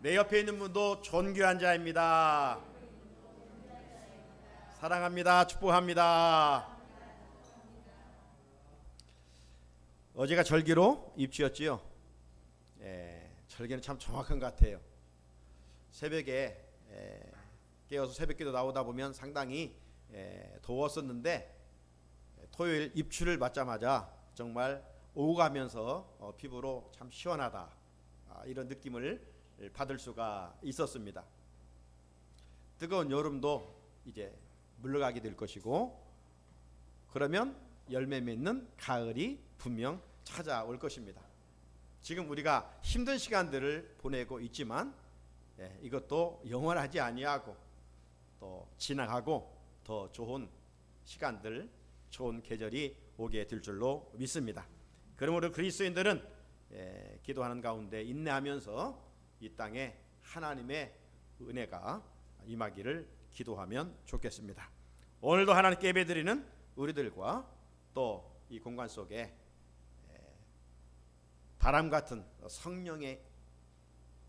내 옆에 있는 분도 존귀한 자입니다. 사랑합니다. 축복합니다. 어제가 절기로 입추였지요. 절기는 참 정확한 것 같아요. 새벽에 깨어서 새벽기도 나오다 보면 상당히 더웠었는데 토요일 입추를 맞자마자 정말 오고 가면서 피부로 참 시원하다, 이런 느낌을 받을 수가 있었습니다. 뜨거운 여름도 이제 물러가게 될 것이고, 그러면 열매 맺는 가을이 분명 찾아올 것입니다. 지금 우리가 힘든 시간들을 보내고 있지만 이것도 영원하지 아니하고 또 지나가고 더 좋은 시간들, 좋은 계절이 오게 될 줄로 믿습니다. 그러므로 그리스도인들은 기도하는 가운데 인내하면서 이 땅에 하나님의 은혜가 임하기를 기도하면 좋겠습니다. 오늘도 하나님께 예배드리는 우리들과 또 이 공간 속에 바람 같은 성령의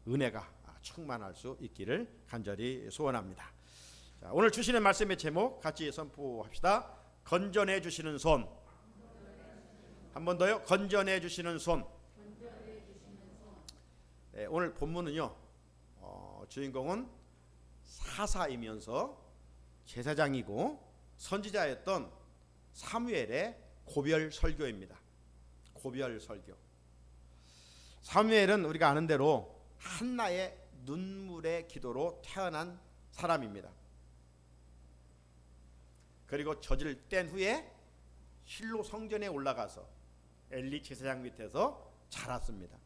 은혜가 충만할 수 있기를 간절히 소원합니다. 자, 오늘 주시는 말씀의 제목 같이 선포합시다. 건전해 주시는 손. 한 번 더요. 건전해 주시는 손. 오늘 본문은요, 주인공은 사사이면서 제사장이고 선지자였던 사무엘의 고별 설교입니다. 고별 설교. 사무엘은 우리가 아는 대로 한나의 눈물의 기도로 태어난 사람입니다. 그리고 젖을 뗀 후에 실로 성전에 올라가서 엘리 제사장 밑에서 자랐습니다.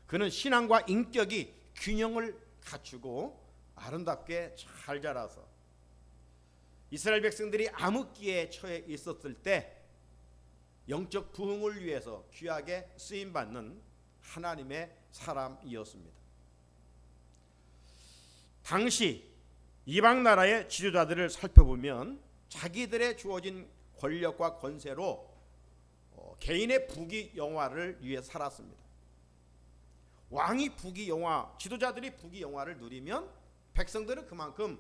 그는 신앙과 인격이 균형을 갖추고 아름답게 잘 자라서 이스라엘 백성들이 암흑기에 처해 있었을 때 영적 부흥을 위해서 귀하게 쓰임받는 하나님의 사람이었습니다. 당시 이방 나라의 지도자들을 살펴보면 자기들의 주어진 권력과 권세로 개인의 부귀영화를 위해 살았습니다. 왕이 부귀영화, 지도자들이 부귀영화를 누리면 백성들은 그만큼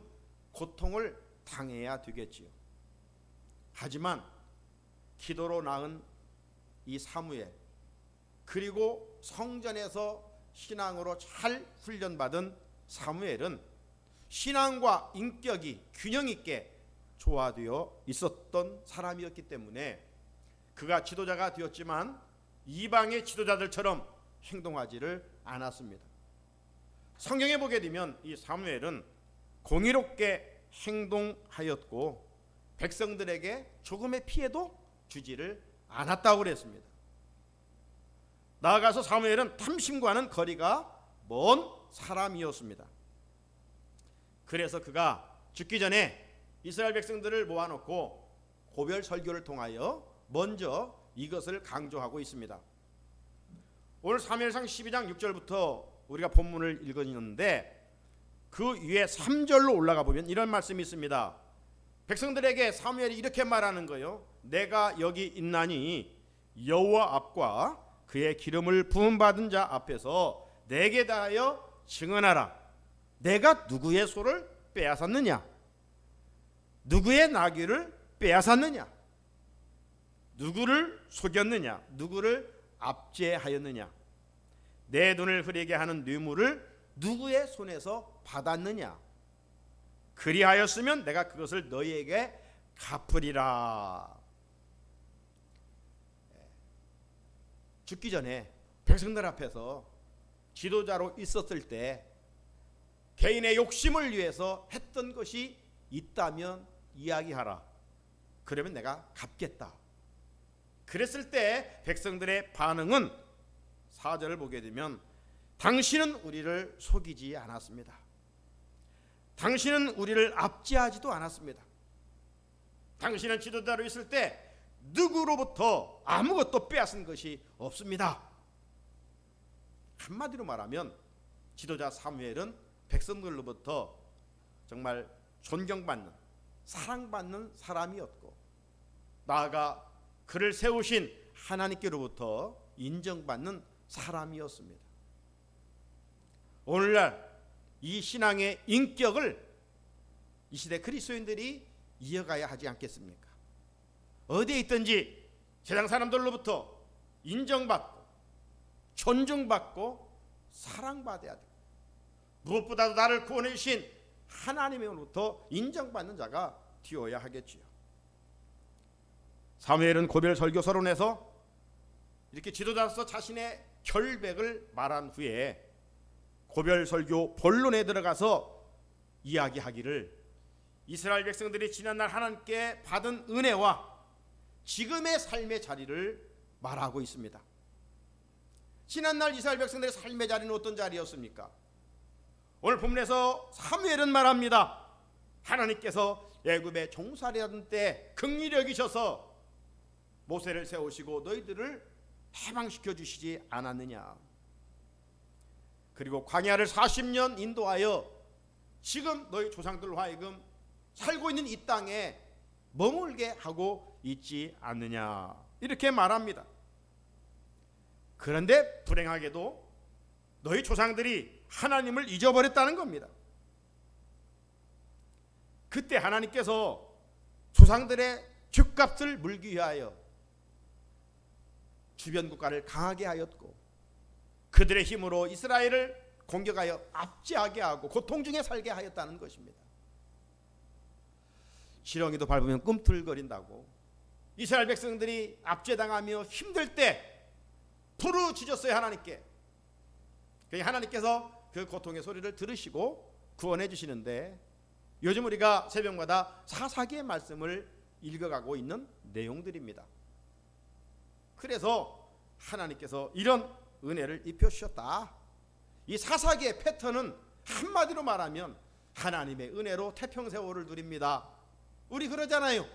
고통을 당해야 되겠지요. 하지만 기도로 낳은 이 사무엘, 그리고 성전에서 신앙으로 잘 훈련받은 사무엘은 신앙과 인격이 균형 있게 조화되어 있었던 사람이었기 때문에 그가 지도자가 되었지만 이방의 지도자들처럼 행동하지를 않았습니다. 성경에 보게 되면 이 사무엘은 공의롭게 행동하였고 백성들에게 조금의 피해도 주지를 않았다고 그랬습니다. 나아가서 사무엘은 탐심과는 거리가 먼 사람이었습니다. 그래서 그가 죽기 전에 이스라엘 백성들을 모아놓고 고별 설교를 통하여 먼저 이것을 강조하고 있습니다. 오늘 사무엘상 12장 6절부터 우리가 본문을 읽었는데 그 위에 3절로 올라가 보면 이런 말씀이 있습니다. 백성들에게 사무엘이 이렇게 말하는 거예요. 내가 여기 있나니 여호와 앞과 그의 기름을 부음받은 자 앞에서 내게 대하여 증언하라. 내가 누구의 소를 빼앗았느냐? 누구의 나귀를 빼앗았느냐? 누구를 속였느냐? 누구를 압제하였느냐? 내 눈을 흐리게 하는 뇌물을 누구의 손에서 받았느냐? 그리하였으면 내가 그것을 너희에게 갚으리라. 죽기 전에 백성들 앞에서 지도자로 있었을 때 개인의 욕심을 위해서 했던 것이 있다면 이야기하라. 그러면 내가 갚겠다. 그랬을 때 백성들의 반응은 4절을 보게 되면 당신은 우리를 속이지 않았습니다. 당신은 우리를 압제하지도 않았습니다. 당신은 지도자로 있을 때 누구로부터 아무것도 빼앗은 것이 없습니다. 한마디로 말하면 지도자 사무엘은 백성들로부터 정말 존경받는, 사랑받는 사람이었고 나아가 그를 세우신 하나님께로부터 인정받는 사람이었습니다. 오늘날 이 신앙의 인격을 이 시대 그리스도인들이 이어가야 하지 않겠습니까? 어디에 있든지 세상 사람들로부터 인정받고 존중받고 사랑받아야 돼. 무엇보다도 나를 구원해 주신 하나님으로부터 인정받는 자가 되어야 하겠지요. 사무엘은 고별 설교 서론에서 이렇게 지도자로서 자신의 결백을 말한 후에 고별 설교 본론에 들어가서 이야기하기를 이스라엘 백성들이 지난날 하나님께 받은 은혜와 지금의 삶의 자리를 말하고 있습니다. 지난날 이스라엘 백성들의 삶의 자리는 어떤 자리였습니까? 오늘 본문에서 사무엘은 말합니다. 하나님께서 애굽의 종살이하던 때 긍휼히 여기셔서 모세를 세우시고 너희들을 해방시켜 주시지 않았느냐. 그리고 광야를 40년 인도하여 지금 너희 조상들로 하여금 살고 있는 이 땅에 머물게 하고 있지 않느냐, 이렇게 말합니다. 그런데 불행하게도 너희 조상들이 하나님을 잊어버렸다는 겁니다. 그때 하나님께서 조상들의 죗값을 물기 위하여 주변 국가를 강하게 하였고 그들의 힘으로 이스라엘을 공격하여 압제하게 하고 고통 중에 살게 하였다는 것입니다. 지렁이도 밟으면 꿈틀거린다고 이스라엘 백성들이 압제당하며 힘들 때 부르짖었어요, 하나님께. 하나님께서 그 고통의 소리를 들으시고 구원해 주시는데, 요즘 우리가 새벽마다 사사기의 말씀을 읽어가고 있는 내용들입니다. 그래서 하나님께서 이런 은혜를 입혀 주셨다. 이 사사기의 패턴은 한마디로 말하면 하나님의 은혜로 태평세월을 누립니다. 우리 그러잖아요.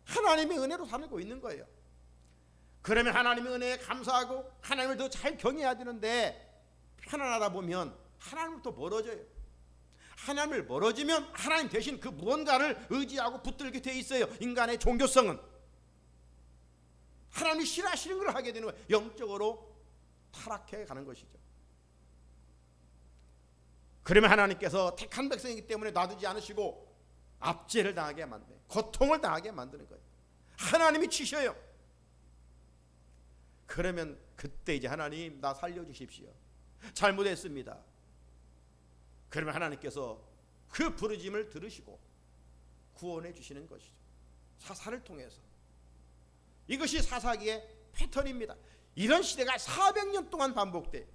하나님의 은혜로 살고 있는 거예요. 그러면 하나님의 은혜에 감사하고 하나님을 더 잘 경외해야 되는데, 편안하다 보면 하나님부터 멀어져요. 하나님을 멀어지면 하나님 대신 그 무언가를 의지하고 붙들게 돼 있어요. 인간의 종교성은 하나님이 싫어하시는 걸 하게 되는 거예요. 영적으로 타락해 가는 것이죠. 그러면 하나님께서 택한 백성이기 때문에 놔두지 않으시고 압제를 당하게 만드는, 고통을 당하게 만드는 거예요. 하나님이 치셔요. 그러면 그때 이제 하나님 나 살려주십시오. 잘못했습니다. 그러면 하나님께서 그 부르짐을 들으시고 구원해 주시는 것이죠. 사사를 통해서. 이것이 사사기의 패턴입니다. 이런 시대가 400년 동안 반복돼.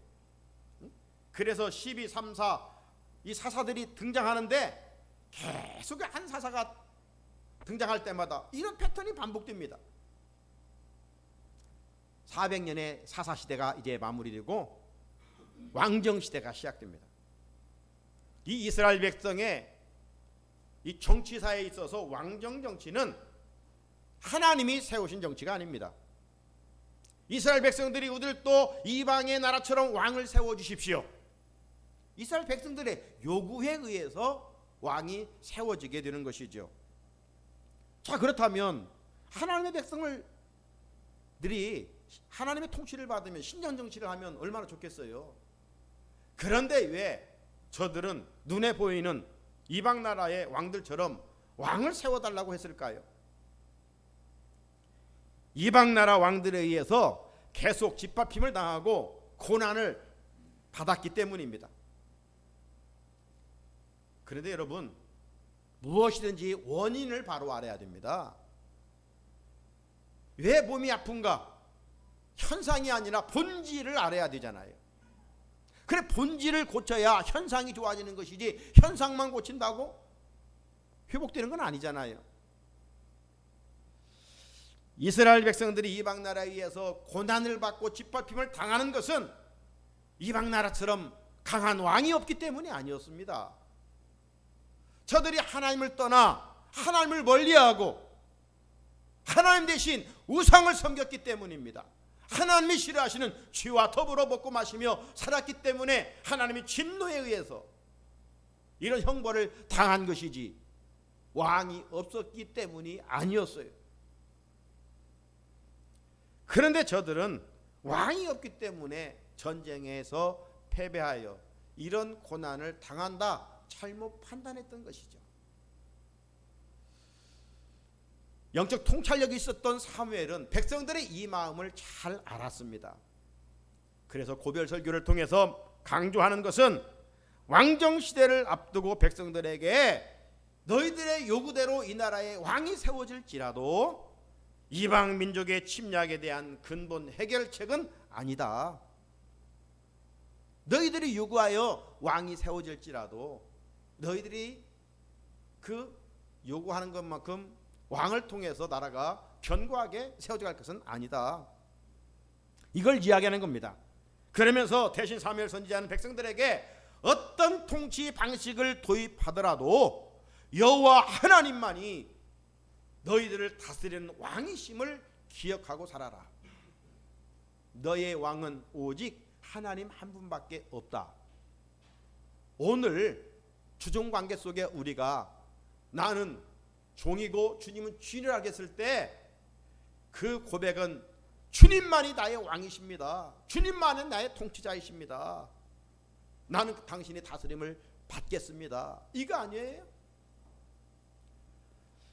그래서 12, 3, 4 이 사사들이 등장하는데 계속 한 사사가 등장할 때마다 이런 패턴이 반복됩니다. 400년의 사사 시대가 이제 마무리되고 왕정 시대가 시작됩니다. 이 이스라엘 백성의 이 정치사에 있어서 왕정 정치는 하나님이 세우신 정치가 아닙니다. 이스라엘 백성들이 우리를 또 이방의 나라처럼 왕을 세워주십시오. 이스라엘 백성들의 요구에 의해서 왕이 세워지게 되는 것이죠. 자, 그렇다면 하나님의 백성들이 하나님의 통치를 받으면 신령 정치를 하면 얼마나 좋겠어요. 그런데 왜 저들은 눈에 보이는 이방 나라의 왕들처럼 왕을 세워달라고 했을까요? 이방 나라 왕들에 의해서 계속 짓밟힘을 당하고 고난을 받았기 때문입니다. 그런데 여러분, 무엇이든지 원인을 바로 알아야 됩니다. 왜 몸이 아픈가? 현상이 아니라 본질을 알아야 되잖아요. 그래, 본질을 고쳐야 현상이 좋아지는 것이지 현상만 고친다고 회복되는 건 아니잖아요. 이스라엘 백성들이 이방 나라에 의해서 고난을 받고 짓밟힘을 당하는 것은 이방 나라처럼 강한 왕이 없기 때문이 아니었습니다. 저들이 하나님을 떠나 하나님을 멀리하고 하나님 대신 우상을 섬겼기 때문입니다. 하나님이 싫어하시는 쥐와 더불어 먹고 마시며 살았기 때문에 하나님이 진노에 의해서 이런 형벌을 당한 것이지 왕이 없었기 때문이 아니었어요. 그런데 저들은 왕이 없기 때문에 전쟁에서 패배하여 이런 고난을 당한다 잘못 판단했던 것이죠. 영적 통찰력이 있었던 사무엘은 백성들의 이 마음을 잘 알았습니다. 그래서 고별 설교를 통해서 강조하는 것은 왕정시대를 앞두고 백성들에게 너희들의 요구대로 이 나라에 왕이 세워질지라도 이방 민족의 침략에 대한 근본 해결책은 아니다. 너희들이 요구하여 왕이 세워질지라도 너희들이 그 요구하는 것만큼 왕을 통해서 나라가 견고하게 세워져갈 것은 아니다. 이걸 이야기하는 겁니다. 그러면서 대신 사무엘 선지자는 백성들에게 어떤 통치 방식을 도입하더라도 여호와 하나님만이 너희들을 다스리는 왕이심을 기억하고 살아라. 너의 왕은 오직 하나님 한 분밖에 없다. 오늘 주종관계 속에 우리가 나는 종이고 주님은 주인이라고 했을 때 그 고백은 주님만이 나의 왕이십니다. 주님만은 나의 통치자이십니다. 나는 당신의 다스림을 받겠습니다. 이거 아니에요?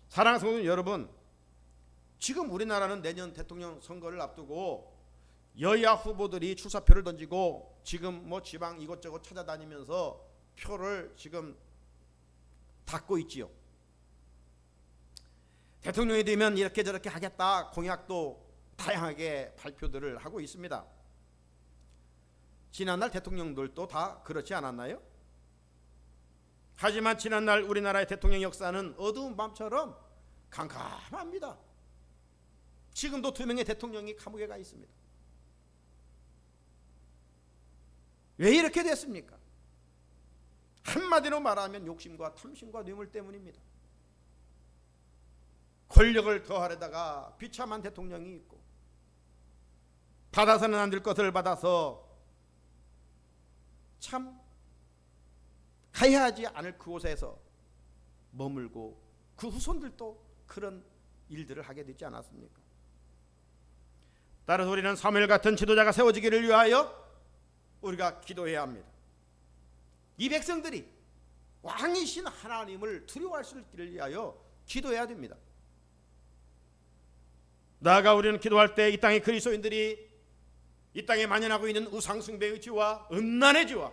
사랑하는 성도 여러분, 지금 우리나라는 내년 대통령 선거를 앞두고 여야 후보들이 출사표를 던지고 지금 뭐 지방 이것저것 찾아다니면서 표를 지금 닫고 있지요. 대통령이 되면 이렇게 저렇게 하겠다 공약도 다양하게 발표들을 하고 있습니다. 지난날 대통령들도 다 그렇지 않았나요? 하지만 지난날 우리나라의 대통령 역사는 어두운 밤처럼 캄캄합니다. 지금도 2명의 대통령이 감옥에 가 있습니다. 왜 이렇게 됐습니까? 한마디로 말하면 욕심과 탐심과 뇌물 때문입니다. 권력을 더하려다가 비참한 대통령이 있고 받아서는 안 될 것을 받아서 참 가야 하지 않을 그곳에서 머물고 그 후손들도 그런 일들을 하게 되지 않았습니까? 따라서 우리는 사무엘 같은 지도자가 세워지기를 위하여 우리가 기도해야 합니다. 이 백성들이 왕이신 하나님을 두려워할 수 있기를 위하여 기도해야 됩니다. 나아가 우리는 기도할 때 이 땅의 그리스도인들이 이 땅에 만연하고 있는 우상숭배의 죄와 음란의 죄와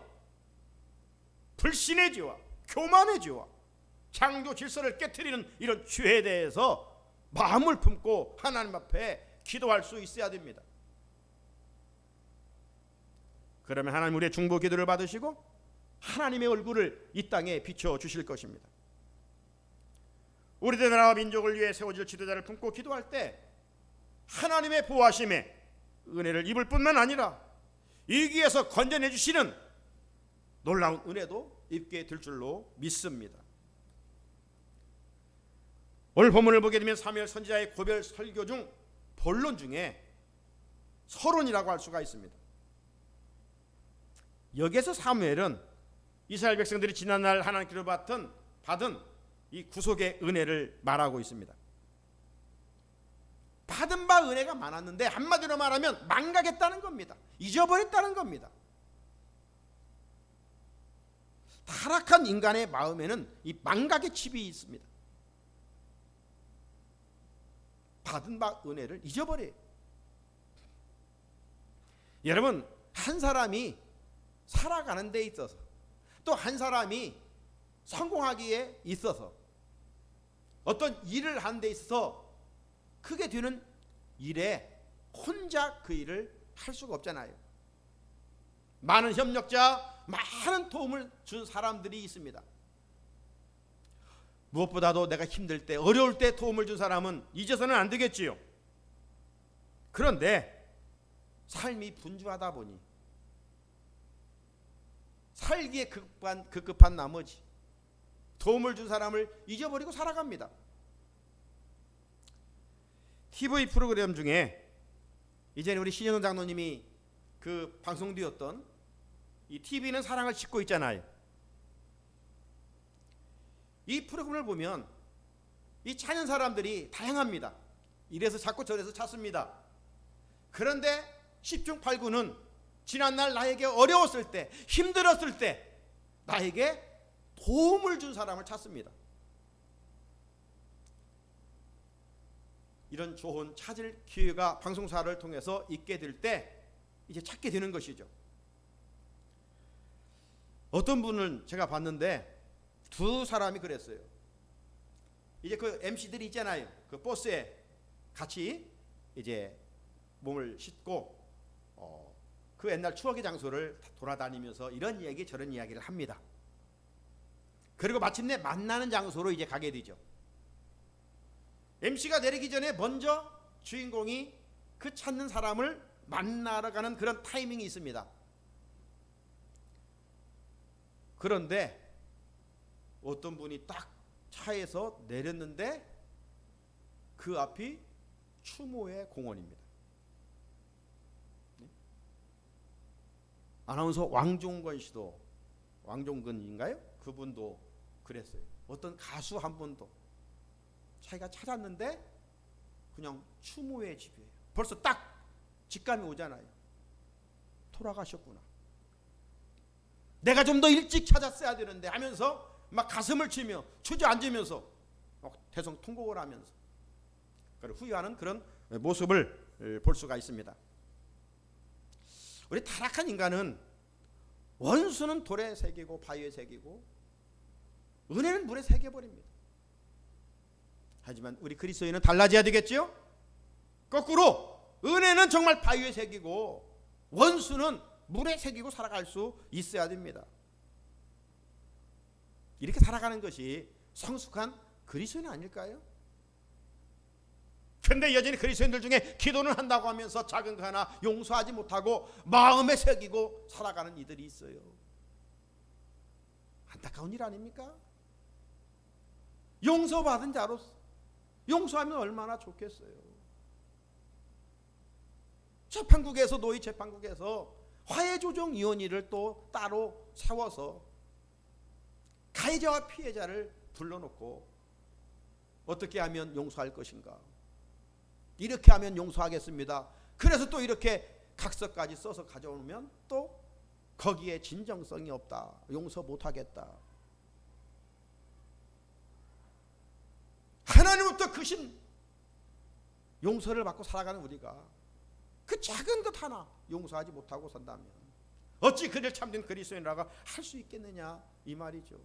불신의 죄와 교만의 죄와 창조 질서를 깨트리는 이런 죄에 대해서 마음을 품고 하나님 앞에 기도할 수 있어야 됩니다. 그러면 하나님 우리의 중보 기도를 받으시고 하나님의 얼굴을 이 땅에 비춰 주실 것입니다. 우리들 나라와 민족을 위해 세워질 지도자를 품고 기도할 때 하나님의 보호하심에 은혜를 입을 뿐만 아니라 위기에서 건져내 주시는 놀라운 은혜도 입게 될 줄로 믿습니다. 오늘 본문을 보게 되면 사무엘 선지자의 고별 설교 중 본론 중에 서론이라고 할 수가 있습니다. 여기에서 사무엘은 이스라엘 백성들이 지난날 하나님께로 받은 이 구속의 은혜를 말하고 있습니다. 받은 바 은혜가 많았는데 한마디로 말하면 망각했다는 겁니다. 잊어버렸다는 겁니다. 타락한 인간의 마음에는 이 망각의 칩이 있습니다. 받은 바 은혜를 잊어버려요. 여러분, 한 사람이 살아가는 데 있어서 또 한 사람이 성공하기에 있어서 어떤 일을 하는 데 있어서 크게 되는 일에 혼자 그 일을 할 수가 없잖아요. 많은 협력자, 많은 도움을 준 사람들이 있습니다. 무엇보다도 내가 힘들 때, 어려울 때 도움을 준 사람은 잊어서는 안 되겠지요. 그런데 삶이 분주하다 보니 살기에 급급한 나머지 도움을 준 사람을 잊어버리고 살아갑니다. TV 프로그램 중에 이제는 우리 신현원 장로님이 그 방송되었던 이 TV는 사랑을 싣고 있잖아요. 이 프로그램을 보면 이 찾는 사람들이 다양합니다. 이래서 찾고 저래서 찾습니다. 그런데 10중 8구는 지난날 나에게 어려웠을 때, 힘들었을 때 나에게 도움을 준 사람을 찾습니다. 이런 좋은 찾을 기회가 방송사를 통해서 있게 될 때 이제 찾게 되는 것이죠. 어떤 분은 제가 봤는데 두 사람이 그랬어요. 이제 그 MC들이 있잖아요. 그 버스에 같이 이제 몸을 싣고 그 옛날 추억의 장소를 돌아다니면서 이런 이야기 저런 이야기를 합니다. 그리고 마침내 만나는 장소로 이제 가게 되죠. MC가 내리기 전에 먼저 주인공이 그 찾는 사람을 만나러 가는 그런 타이밍이 있습니다. 그런데 어떤 분이 딱 차에서 내렸는데 그 앞이 추모의 공원입니다. 아나운서 왕종근 씨도, 왕종근인가요? 그분도 그랬어요. 어떤 가수 한 분도 자기가 찾았는데 그냥 추모의 집이에요. 벌써 딱 직감이 오잖아요. 돌아가셨구나. 내가 좀 더 일찍 찾았어야 되는데 하면서 막 가슴을 치며 주저앉으면서 대성통곡을 하면서 후회하는 그런 모습을 볼 수가 있습니다. 우리 타락한 인간은 원수는 돌에 새기고 바위에 새기고 은혜는 물에 새겨버립니다. 하지만 우리 그리스도인은 달라져야 되겠지요? 거꾸로 은혜는 정말 바위에 새기고 원수는 물에 새기고 살아갈 수 있어야 됩니다. 이렇게 살아가는 것이 성숙한 그리스도인 아닐까요? 그런데 여전히 그리스도인들 중에 기도는 한다고 하면서 작은 거 하나 용서하지 못하고 마음에 새기고 살아가는 이들이 있어요. 안타까운 일 아닙니까? 용서받은 자로서 용서하면 얼마나 좋겠어요. 재판국에서, 노예 재판국에서 화해조정위원회를 또 따로 세워서 가해자와 피해자를 불러놓고 어떻게 하면 용서할 것인가, 이렇게 하면 용서하겠습니다. 그래서 또 이렇게 각서까지 써서 가져오면 또 거기에 진정성이 없다, 용서 못하겠다. 하나님부터 크신 용서를 받고 살아가는 우리가 그 작은 것 하나 용서하지 못하고 산다면 어찌 그를 참된 그리스도인이라고 할 수 있겠느냐, 이 말이죠.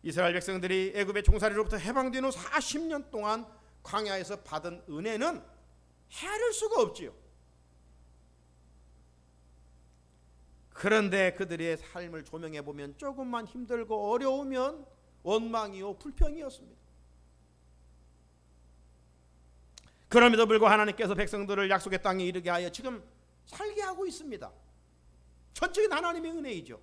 이스라엘 백성들이 애굽의 종살이로부터 해방된 후 40년 동안 광야에서 받은 은혜는 헤아릴 수가 없지요. 그런데 그들의 삶을 조명해 보면 조금만 힘들고 어려우면 원망이요 불평이었습니다. 그럼에도 불구하고 하나님께서 백성들을 약속의 땅에 이르게 하여 지금 살게 하고 있습니다. 전적인 하나님의 은혜이죠.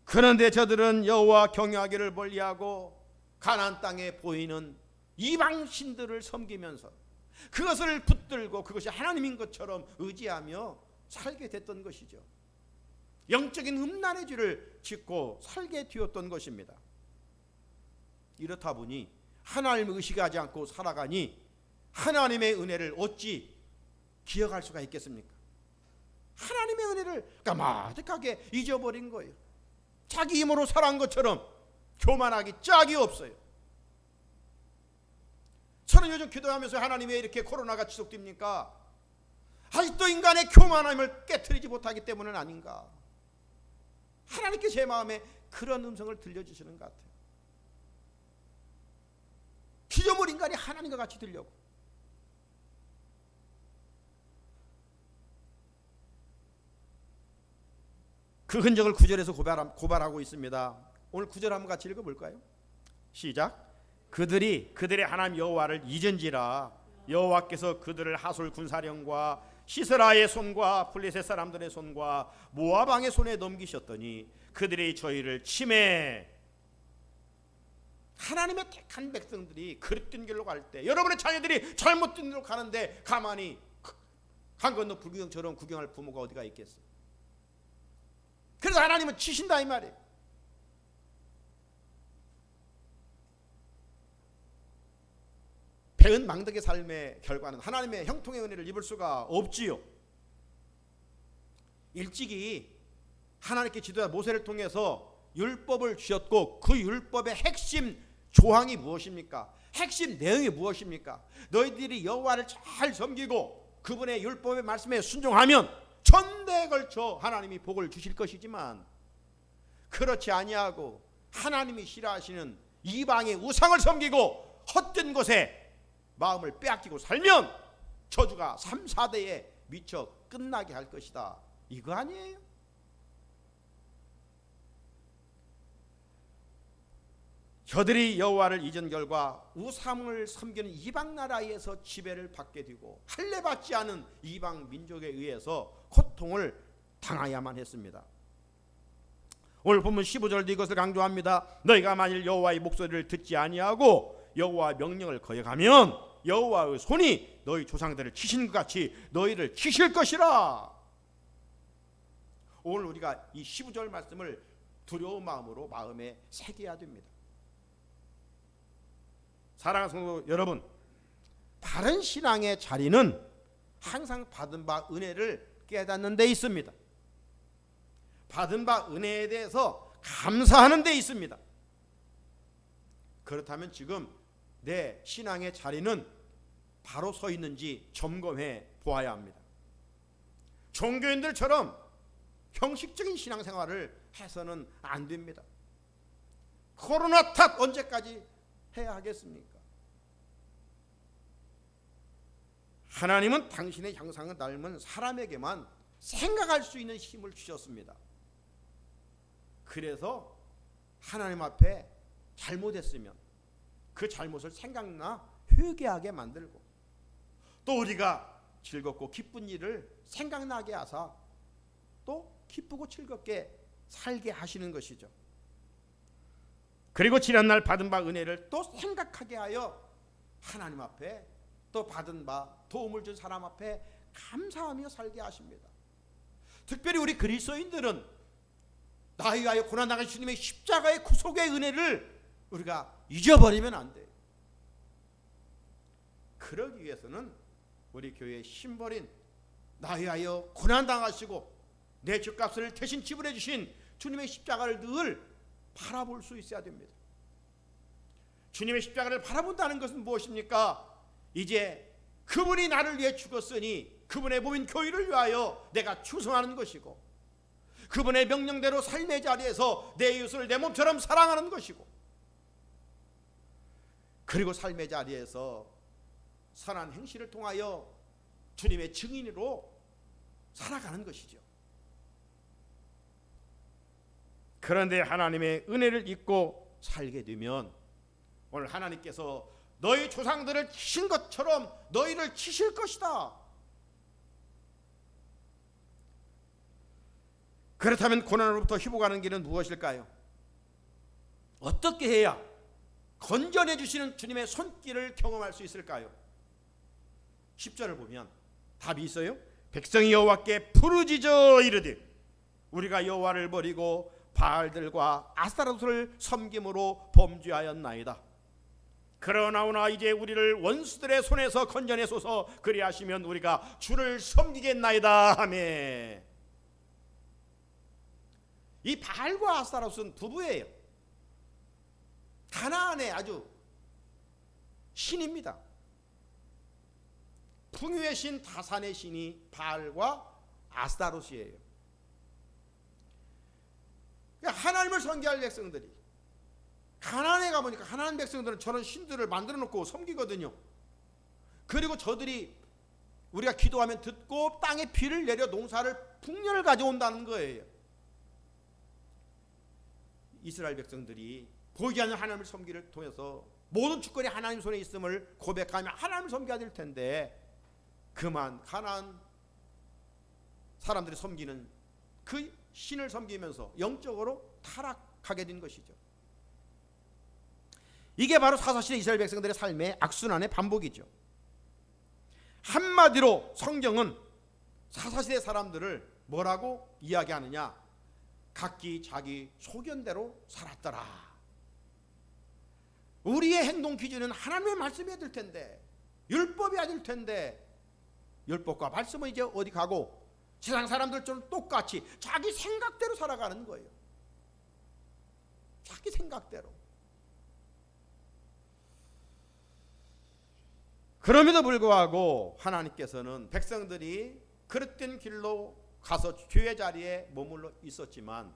그런데 저들은 여호와 경외하기를 멀리하고 가나안 땅에 보이는 이방 신들을 섬기면서 그것을 붙들고 그것이 하나님인 것처럼 의지하며 살게 됐던 것이죠. 영적인 음란의 죄를 짓고 살게 되었던 것입니다. 이렇다 보니 하나님을 의식하지 않고 살아가니 하나님의 은혜를 어찌 기억할 수가 있겠습니까? 하나님의 은혜를 까마득하게 잊어버린 거예요. 자기 힘으로 살아간 것처럼 교만하기 짝이 없어요. 저는 요즘 기도하면서 하나님 왜 이렇게 코로나가 지속됩니까? 아직도 인간의 교만함을 깨트리지 못하기 때문은 아닌가. 하나님께 제 마음에 그런 음성을 들려주시는 것 같아요. 피조물 인간이 하나님과 같이 되려고. 그 흔적을 9절에서 고발하고 있습니다. 오늘 9절 한번 같이 읽어볼까요? 시작. 그들이 그들의 하나님 여호와를 잊은지라 여호와께서 그들을 하솔 군사령과 시스라의 손과 블레셋 사람들의 손과 모압 왕의 손에 넘기셨더니 그들이 저희를 침해. 하나님의 택한 백성들이 그릇된 길로 갈 때 여러분의 자녀들이 잘못된 길로 가는데 가만히 강 건너 불구경처럼 구경할 부모가 어디가 있겠어요? 그래서 하나님은 치신다 이 말이에요. 배은망덕의 삶의 결과는 하나님의 형통의 은혜를 입을 수가 없지요. 일찍이 하나님께 지도자 모세를 통해서 율법을 주셨고 그 율법의 핵심 조항이 무엇입니까? 핵심 내용이 무엇입니까? 너희들이 여호와를 잘 섬기고 그분의 율법의 말씀에 순종하면 천대에 걸쳐 하나님이 복을 주실 것이지만, 그렇지 아니하고 하나님이 싫어하시는 이방의 우상을 섬기고 헛된 것에 마음을 빼앗기고 살면 저주가 3, 4대에 미쳐 끝나게 할 것이다. 이거 아니에요? 저들이 여호와를 잊은 결과 우상을 섬기는 이방 나라에서 지배를 받게 되고 할례받지 않은 이방 민족에 의해서 고통을 당하야만 했습니다. 오늘 본문 15절도 이것을 강조합니다. 너희가 만일 여호와의 목소리를 듣지 아니하고 여호와의 명령을 거역하면 여호와의 손이 너희 조상들을 치신 것 같이 너희를 치실 것이라. 오늘 우리가 이 15절 말씀을 두려운 마음으로 마음에 새겨야 됩니다. 사랑하는 성도 여러분, 바른 신앙의 자리는 항상 받은 바 은혜를 깨닫는 데 있습니다. 받은 바 은혜에 대해서 감사하는 데 있습니다. 그렇다면 지금 내 신앙의 자리는 바로 서 있는지 점검해 보아야 합니다. 종교인들처럼 형식적인 신앙생활을 해서는 안 됩니다. 코로나 탓 언제까지 해야 하겠습니까? 하나님은 당신의 형상을 닮은 사람에게만 생각할 수 있는 힘을 주셨습니다. 그래서 하나님 앞에 잘못했으면 그 잘못을 생각나 회개하게 만들고, 또 우리가 즐겁고 기쁜 일을 생각나게 하사 또 기쁘고 즐겁게 살게 하시는 것이죠. 그리고 지난날 받은 바 은혜를 또 생각하게 하여 하나님 앞에 또 받은 바 도움을 준 사람 앞에 감사하며 살게 하십니다. 특별히 우리 그리스도인들은 나에 위하여 고난당하신 주님의 십자가의 구속의 은혜를 우리가 잊어버리면 안 돼요. 그러기 위해서는 우리 교회의 심벌인 나에 위하여 고난당하시고 내 죄값을 대신 지불해 주신 주님의 십자가를 늘 바라볼 수 있어야 됩니다. 주님의 십자가를 바라본다는 것은 무엇입니까? 이제 그분이 나를 위해 죽었으니 그분의 몸인 교회를 위하여 내가 충성하는 것이고, 그분의 명령대로 삶의 자리에서 내 이웃을 내 몸처럼 사랑하는 것이고, 그리고 삶의 자리에서 선한 행실을 통하여 주님의 증인으로 살아가는 것이죠. 그런데 하나님의 은혜를 잊고 살게 되면 오늘 하나님께서 너희 조상들을 치신 것처럼 너희를 치실 것이다. 그렇다면 고난으로부터 회복하는 길은 무엇일까요? 어떻게 해야 건전해 주시는 주님의 손길을 경험할 수 있을까요? 10절을 보면 답이 있어요. 백성이 여호와께 부르짖어 이르되 우리가 여호와를 버리고 바알들과 아스타롯을 섬김으로 범죄하였나이다. 그러나오나 이제 우리를 원수들의 손에서 건져내소서. 그리하시면 우리가 주를 섬기겠나이다 하며. 이 바알과 아스타롯은 부부예요. 가나안의 아주 신입니다. 풍요의 신 다산의 신이 바알과 아스타롯이에요. 하나님을 섬기할 백성들이 가나안에 가보니까 가나안 백성들은 저런 신들을 만들어 놓고 섬기거든요. 그리고 저들이 우리가 기도하면 듣고 땅에 비를 내려 농사를 풍년을 가져온다는 거예요. 이스라엘 백성들이 보이지 않는 하나님을 섬기를 통해서 모든 주권이 하나님 손에 있음을 고백하며 하나님을 섬겨야 될 텐데, 그만 가나안 사람들이 섬기는 그 신을 섬기면서 영적으로 타락하게 된 것이죠. 이게 바로 사사시대 이스라엘 백성들의 삶의 악순환의 반복이죠. 한마디로 성경은 사사시대 사람들을 뭐라고 이야기하느냐? 각기 자기 소견대로 살았더라. 우리의 행동 기준은 하나님의 말씀이어야 될 텐데 율법이 아닐 텐데 율법과 말씀은 이제 어디 가고 세상 사람들처럼 똑같이 자기 생각대로 살아가는 거예요. 자기 생각대로. 그럼에도 불구하고 하나님께서는 백성들이 그릇된 길로 가서 죄의 자리에 머물러 있었지만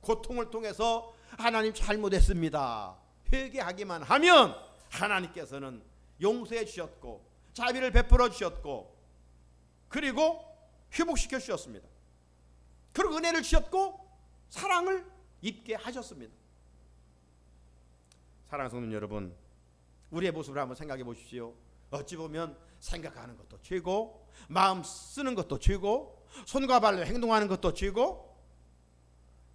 고통을 통해서 하나님 잘못했습니다 회개하기만 하면 하나님께서는 용서해 주셨고 자비를 베풀어 주셨고 그리고 회복시켜 주셨습니다. 그리고 은혜를 주셨고 사랑을 입게 하셨습니다. 사랑하는 성도 여러분, 우리의 모습을 한번 생각해 보십시오. 어찌 보면 생각하는 것도 죄고 마음 쓰는 것도 죄고 손과 발로 행동하는 것도 죄고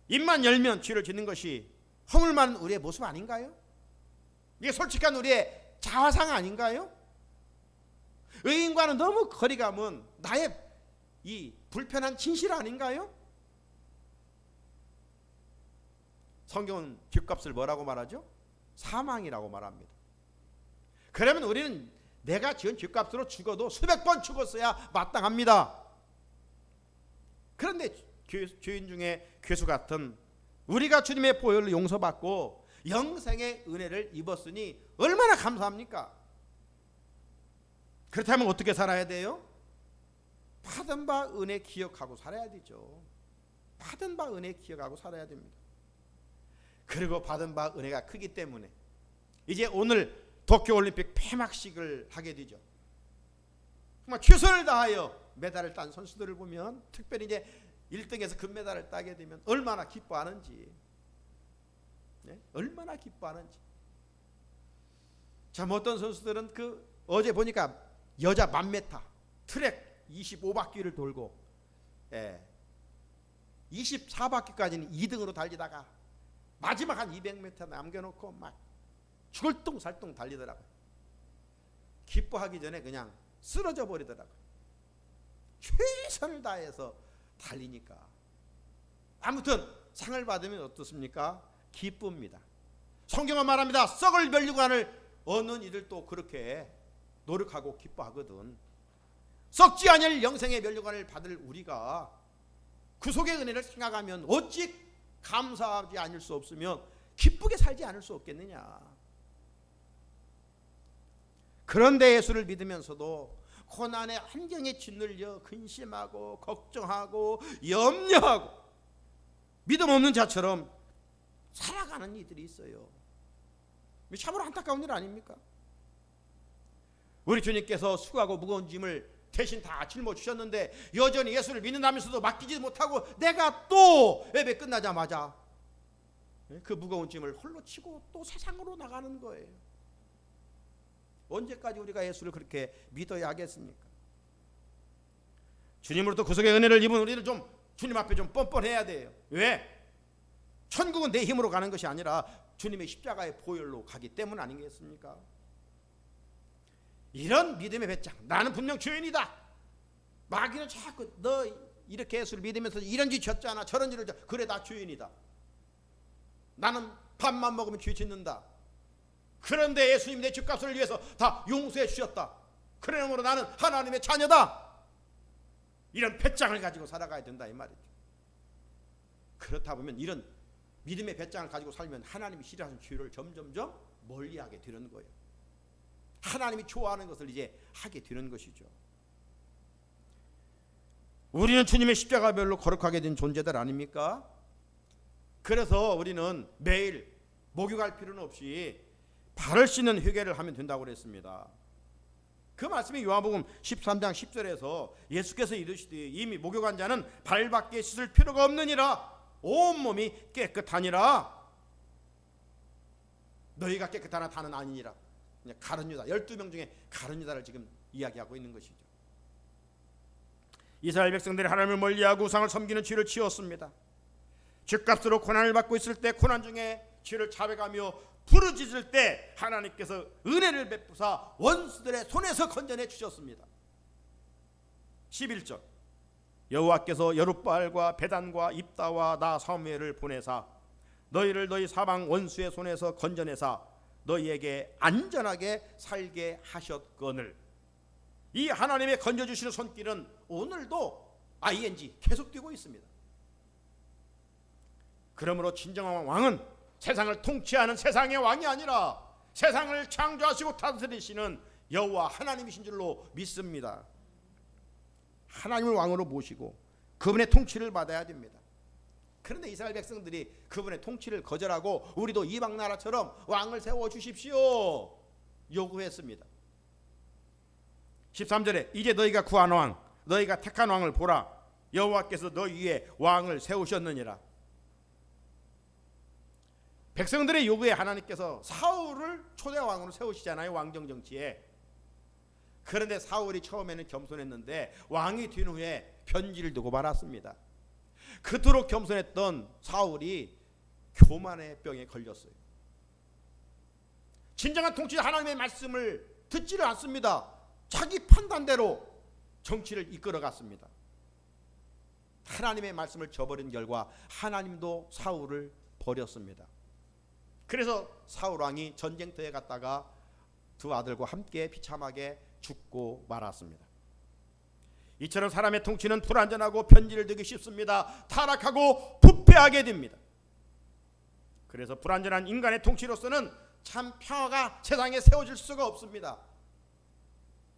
입만 열면 죄를 짓는 것이 허물 많은 우리의 모습 아닌가요? 이게 솔직한 우리의 자화상 아닌가요? 의인과는 너무 거리가 먼 나의 이 불편한 진실 아닌가요? 성경은 죗값을 뭐라고 말하죠? 사망이라고 말합니다. 그러면 우리는 내가 지은 죗값으로 죽어도 수백 번 죽었어야 마땅합니다. 그런데 죄인 중에 괴수 같은 우리가 주님의 보혈로 용서받고 영생의 은혜를 입었으니 얼마나 감사합니까? 그렇다면 어떻게 살아야 돼요? 받은 바 은혜 기억하고 살아야 되죠. 받은 바 은혜 기억하고 살아야 됩니다. 그리고 받은 바 은혜가 크기 때문에 이제 오늘 도쿄올림픽 폐막식을 하게 되죠. 정말 최선을 다하여 메달을 딴 선수들을 보면 특별히 이제 1등에서 금메달을 따게 되면 얼마나 기뻐하는지, 네? 얼마나 기뻐하는지. 참 어떤 선수들은 어제 보니까 여자 1000m 트랙 25바퀴를 돌고 24바퀴까지는 2등으로 달리다가 마지막 한 200m 남겨놓고 막 죽을 똥살똥 달리더라고요. 기뻐하기 전에 그냥 쓰러져 버리더라고요. 최선을 다해서 달리니까. 아무튼 상을 받으면 어떻습니까? 기쁩니다. 성경은 말합니다. 썩을 면류관을 얻는 이들도 그렇게 노력하고 기뻐하거든. 썩지 아니할 영생의 면류관을 받을 우리가 그 속의 은혜를 생각하면 어찌 감사하지 않을 수 없으며 기쁘게 살지 않을 수 없겠느냐. 그런데 예수를 믿으면서도 고난의 환경에 짓눌려 근심하고 걱정하고 염려하고 믿음 없는 자처럼 살아가는 이들이 있어요. 참으로 안타까운 일 아닙니까? 우리 주님께서 수고하고 무거운 짐을 대신 다 짊어주셨는데 여전히 예수를 믿는다면서도 맡기지 못하고 내가 또 예배 끝나자마자 그 무거운 짐을 홀로 치고 또 세상으로 나가는 거예요. 언제까지 우리가 예수를 그렇게 믿어야 하겠습니까? 주님으로부터 구속의 은혜를 입은 우리는 좀 주님 앞에 좀 뻔뻔해야 돼요. 왜? 천국은 내 힘으로 가는 것이 아니라 주님의 십자가의 보혈로 가기 때문 아니겠습니까? 이런 믿음의 배짱. 나는 분명 죄인이다. 마귀는 자꾸 너 이렇게 예수를 믿으면서 이런 죄 졌잖아, 저런 죄를 졌. 그래 나 죄인이다. 나는 밥만 먹으면 죄 짓는다. 그런데 예수님 내 죄값을 위해서 다 용서해 주셨다. 그러므로 나는 하나님의 자녀다. 이런 배짱을 가지고 살아가야 된다 이 말이죠. 그렇다 보면 이런 믿음의 배짱을 가지고 살면 하나님이 싫어하는 죄를 점점점 멀리하게 되는 거예요. 하나님이 좋아하는 것을 이제 하게 되는 것이죠. 우리는 주님의 십자가별로 거룩하게 된 존재들 아닙니까? 그래서 우리는 매일 목욕할 필요는 없이 발을 씻는 회개를 하면 된다고 그랬습니다. 그 말씀이 요한복음 13장 10절에서 예수께서 이르시되 이미 목욕한 자는 발밖에 씻을 필요가 없느니라 온몸이 깨끗하니라. 너희가 깨끗하나 다는 아니니라. 가룟 유다 12명 중에 가룟 유다를 지금 이야기하고 있는 것이죠. 이스라엘 백성들이 하나님을 멀리하고 우상을 섬기는 죄를 지었습니다. 죄값으로 고난을 받고 있을 때 고난 중에 죄를 자백하며 부르짖을 때 하나님께서 은혜를 베푸사 원수들의 손에서 건져내 주셨습니다. 11절 여호와께서 여룻바알과 베단과 입다와 나 사무엘을 보내사 너희를 너희 사방 원수의 손에서 건져내사 너희에게 안전하게 살게 하셨거늘. 이 하나님의 건져주시는 손길은 오늘도 ing 계속되고 있습니다. 그러므로 진정한 왕은 세상을 통치하는 세상의 왕이 아니라 세상을 창조하시고 다스리시는 여호와 하나님이신 줄로 믿습니다. 하나님을 왕으로 모시고 그분의 통치를 받아야 됩니다. 그런데 이스라엘 백성들이 그분의 통치를 거절하고 우리도 이방 나라처럼 왕을 세워주십시오 요구했습니다. 13절에 이제 너희가 구한 왕 너희가 택한 왕을 보라. 여호와께서 너희 위에 왕을 세우셨느니라. 백성들의 요구에 하나님께서 사울을 초대 왕으로 세우시잖아요. 왕정 정치에. 그런데 사울이 처음에는 겸손했는데 왕이 된 후에 편지를 두고 말았습니다. 그토록 겸손했던 사울이 교만의 병에 걸렸어요. 진정한 통치자 하나님의 말씀을 듣지를 않습니다. 자기 판단대로 정치를 이끌어갔습니다. 하나님의 말씀을 저버린 결과 하나님도 사울을 버렸습니다. 그래서 사울 왕이 전쟁터에 갔다가 두 아들과 함께 비참하게 죽고 말았습니다. 이처럼 사람의 통치는 불완전하고 편지를 들기 쉽습니다. 타락하고 부패하게 됩니다. 그래서 불완전한 인간의 통치로서는 참 평화가 세상에 세워질 수가 없습니다.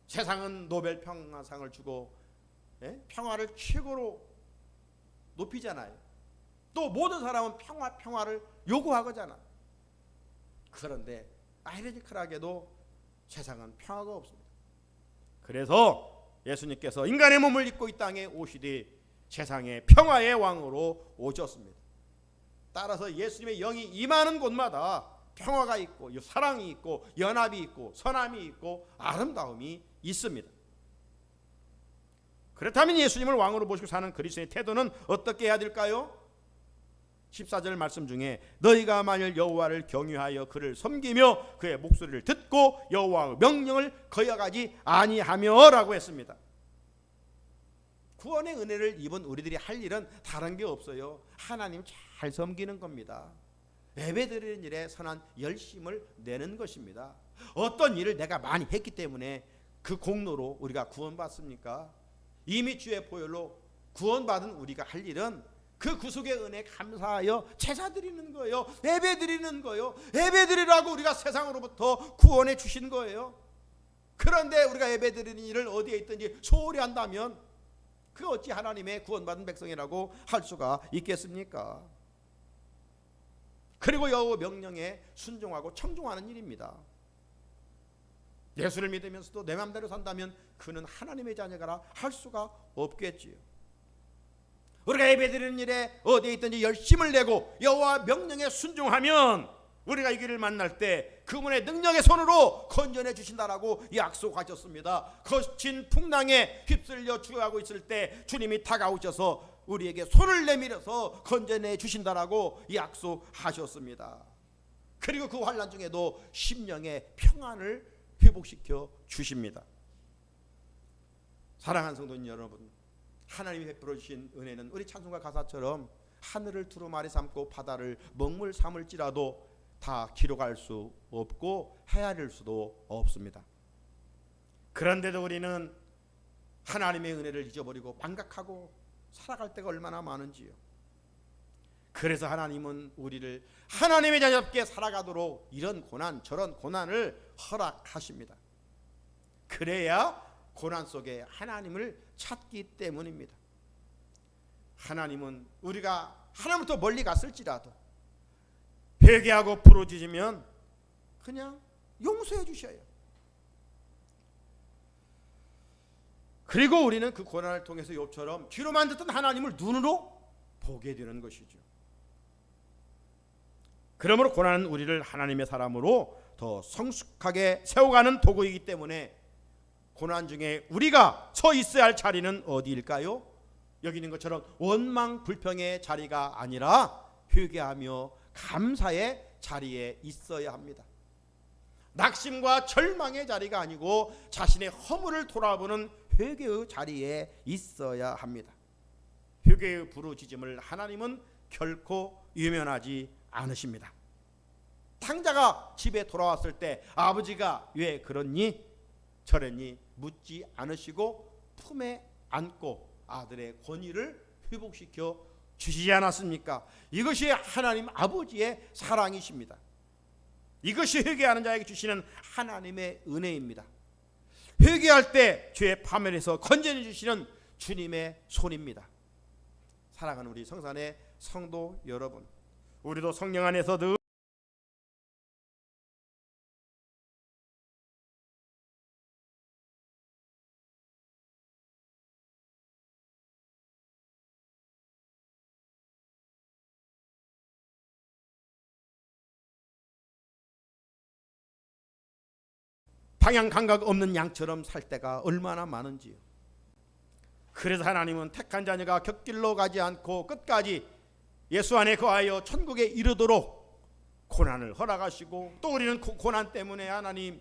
세상은 노벨 평화상을 주고 평화를 최고로 높이잖아요. 또 모든 사람은 평화를 요구하거잖아. 그런데 아이러니컬하게도 세상은 평화가 없습니다. 그래서 예수님께서 인간의 몸을 입고 이 땅에 오시되 세상에 평화의 왕으로 오셨습니다. 따라서 예수님의 영이 임하는 곳마다 평화가 있고 사랑이 있고 연합이 있고 선함이 있고 아름다움이 있습니다. 그렇다면 예수님을 왕으로 모시고 사는 그리스도인의 태도는 어떻게 해야 될까요? 14절 말씀 중에 너희가 만일 여호와를 경유하여 그를 섬기며 그의 목소리를 듣고 여호와의 명령을 거역하지 아니하며 라고 했습니다. 구원의 은혜를 입은 우리들이 할 일은 다른 게 없어요. 하나님 잘 섬기는 겁니다. 예배드리는 일에 선한 열심을 내는 것입니다. 어떤 일을 내가 많이 했기 때문에 그 공로로 우리가 구원받습니까? 이미 주의 보혈로 구원받은 우리가 할 일은 그 구속의 은혜에 감사하여 제사 드리는 거예요. 예배 드리는 거예요. 예배 드리라고 우리가 세상으로부터 구원해 주신 거예요. 그런데 우리가 예배 드리는 일을 어디에 있든지 소홀히 한다면 그 어찌 하나님의 구원받은 백성이라고 할 수가 있겠습니까? 그리고 여호와 명령에 순종하고 청종하는 일입니다. 예수를 믿으면서도 내 마음대로 산다면 그는 하나님의 자녀가라 할 수가 없겠지요. 우리가 예배드리는 일에 어디에 있든지 열심을 내고 여호와 명령에 순종하면 우리가 이 길을 만날 때 그분의 능력의 손으로 건져내 주신다라고 약속하셨습니다. 거친 풍랑에 휩쓸려 죽어가고 있을 때 주님이 다가오셔서 우리에게 손을 내밀어서 건져내 주신다라고 약속하셨습니다. 그리고 그 환난 중에도 심령의 평안을 회복시켜 주십니다. 사랑하는 성도님 여러분, 하나님이 베풀어 주신 은혜는 우리 찬송가 가사처럼 하늘을 두루마리 삼고 바다를 먹물 삼을지라도 다 기록할 수 없고 헤아릴 수도 없습니다. 그런데도 우리는 하나님의 은혜를 잊어버리고 망각하고 살아갈 때가 얼마나 많은지요. 그래서 하나님은 우리를 하나님의 자녀답게 살아가도록 이런 고난 저런 고난을 허락하십니다. 그래야 고난 속에 하나님을 찾기 때문입니다. 하나님은 우리가 하나님부터 멀리 갔을지라도 회개하고 부르짖으면 그냥 용서해 주셔요. 그리고 우리는 그 고난을 통해서 욥처럼 뒤로만 듣던 하나님을 눈으로 보게 되는 것이죠. 그러므로 고난은 우리를 하나님의 사람으로 더 성숙하게 세워가는 도구이기 때문에 고난 중에 우리가 서 있어야 할 자리는 어디일까요? 여기 있는 것처럼 원망 불평의 자리가 아니라 회개하며 감사의 자리에 있어야 합니다. 낙심과 절망의 자리가 아니고 자신의 허물을 돌아보는 회개의 자리에 있어야 합니다. 회개의 부르짖음을 하나님은 결코 유면하지 않으십니다. 탕자가 집에 돌아왔을 때 아버지가 왜 그러니? 저러니 묻지 않으시고 품에 안고 아들의 권위를 회복시켜 주시지 않았습니까? 이것이 하나님 아버지의 사랑이십니다. 이것이 회개하는 자에게 주시는 하나님의 은혜입니다. 회개할 때 죄의 파멸에서 건져내 주시는 주님의 손입니다. 사랑하는 우리 성산의 성도 여러분, 우리도 성령 안에서 늘 방향 감각 없는 양처럼 살 때가 얼마나 많은지요. 그래서 하나님은 택한 자녀가 곁길로 가지 않고 끝까지 예수 안에 거하여 천국에 이르도록 고난을 허락하시고, 또 우리는 고난 때문에 하나님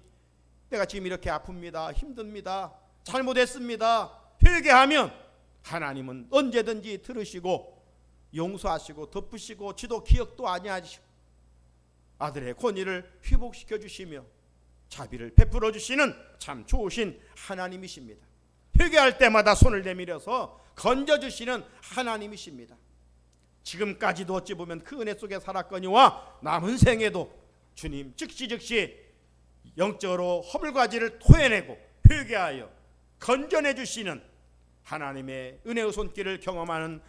내가 지금 이렇게 아픕니다, 힘듭니다, 잘못했습니다 회개하면 하나님은 언제든지 들으시고 용서하시고 덮으시고 지도 기억도 아니하시고 아들의 권위를 회복시켜 주시며 자비를 베풀어 주시는 참 좋으신 하나님이십니다. 회개할 때마다 손을 내밀어서 건져주시는 하나님이십니다. 지금까지도 어찌 보면 그 은혜 속에 살았거니와 남은 생에도 주님 즉시 영적으로 허물과지를 토해내고 회개하여 건져내 주시는 하나님의 은혜의 손길을 경험하는